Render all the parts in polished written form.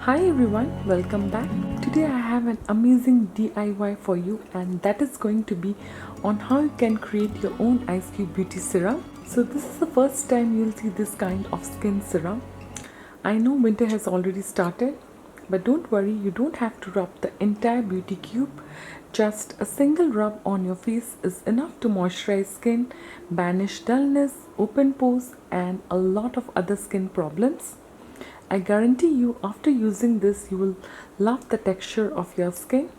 Hi everyone, welcome back. Today I have an amazing DIY for you, and that is going to be on how you can create your own ice cube beauty serum. So this is the first time you'll see this kind of skin serum. I know winter has already started, but don't worry, you don't have to rub the entire beauty cube. Just a single rub on your face is enough to moisturize skin, banish dullness, open pores and a lot of other skin problems. I guarantee you after using this you will love the texture of your skin.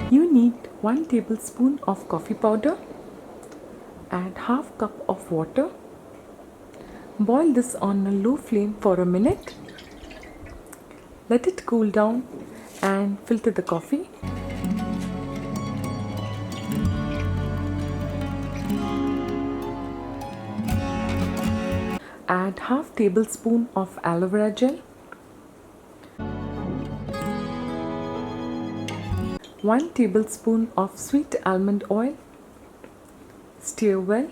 You need 1 tablespoon of coffee powder. Add half cup of water. Boil this on a low flame for a minute. Let it cool down and filter the coffee. Add half tablespoon of aloe vera gel, 1 tablespoon of sweet almond oil. Stir well.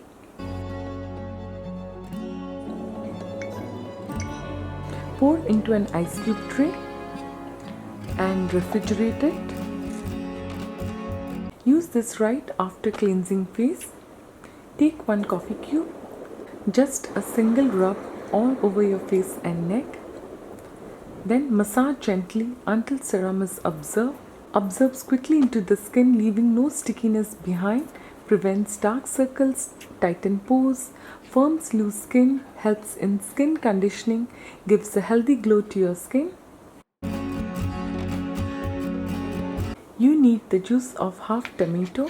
Pour into an ice cube tray and refrigerate it. Use this right after cleansing face. Take 1 coffee cube. Just a single rub all over your face and neck. Then massage gently until serum is absorbed. Absorbs quickly into the skin, leaving no stickiness behind. Prevents dark circles, tightens pores, firms loose skin, helps in skin conditioning, gives a healthy glow to your skin. You need the juice of half tomato.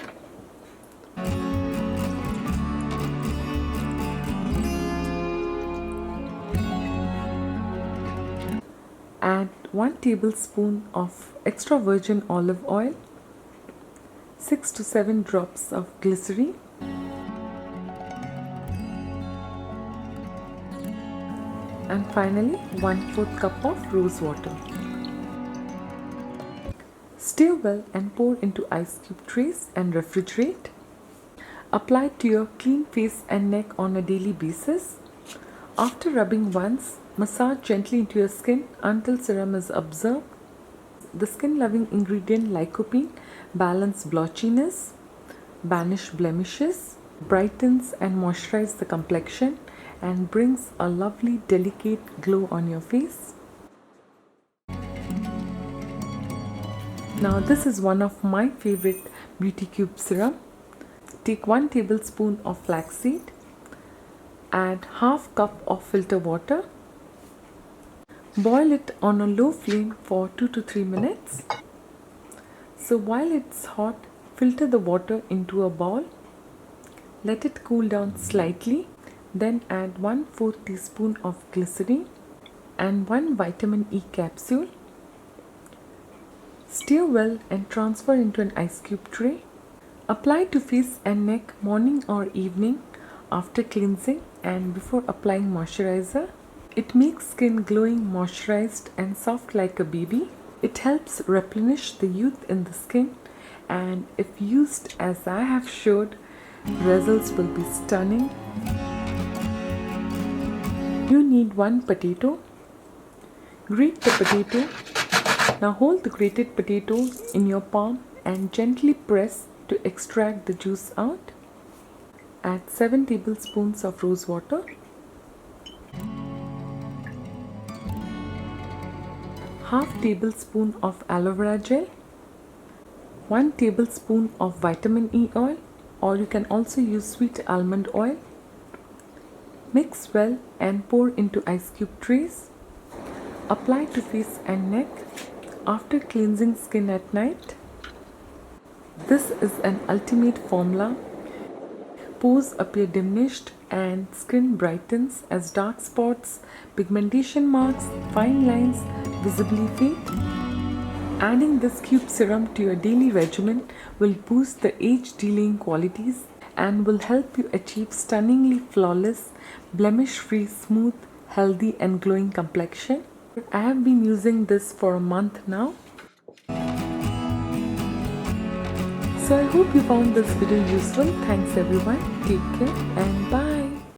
Add 1 tablespoon of extra virgin olive oil, 6 to 7 drops of glycerin, and finally 1/4 cup of rose water. Stir well and pour into ice cube trays and refrigerate. Apply to your clean face and neck on a daily basis. After rubbing once, massage gently into your skin until serum is absorbed. The skin-loving ingredient lycopene balances blotchiness, banish blemishes, brightens and moisturizes the complexion, and brings a lovely delicate glow on your face. Now this is one of my favorite beauty cube serum. Take 1 tablespoon of flaxseed. Add half cup of filter water. Boil it on a low flame for 2 to 3 minutes. So while it's hot, filter the water into a bowl. Let it cool down slightly. Then add 1/4 teaspoon of glycerin and 1 vitamin E capsule. Stir well and transfer into an ice cube tray. Apply to face and neck morning or evening after cleansing and before applying moisturizer. It makes skin glowing, moisturized and soft like a baby. It helps replenish the youth in the skin, and if used as I have showed, results will be stunning. You need 1 potato. Grate the potato. Now hold the grated potato in your palm and gently press to extract the juice out. Add 7 tablespoons of rose water. Half tablespoon of aloe vera gel. 1 tablespoon of vitamin E oil, or you can also use sweet almond oil. Mix well and pour into ice cube trays. Apply to face and neck after cleansing skin at night. This is an ultimate formula. Pores appear diminished and skin brightens as dark spots, pigmentation marks, fine lines visibly fade. Adding this cube serum to your daily regimen will boost the age-delaying qualities and will help you achieve stunningly flawless, blemish-free, smooth, healthy and glowing complexion. I have been using this for a month now. So I hope you found this video useful. Thanks everyone. Take care and bye.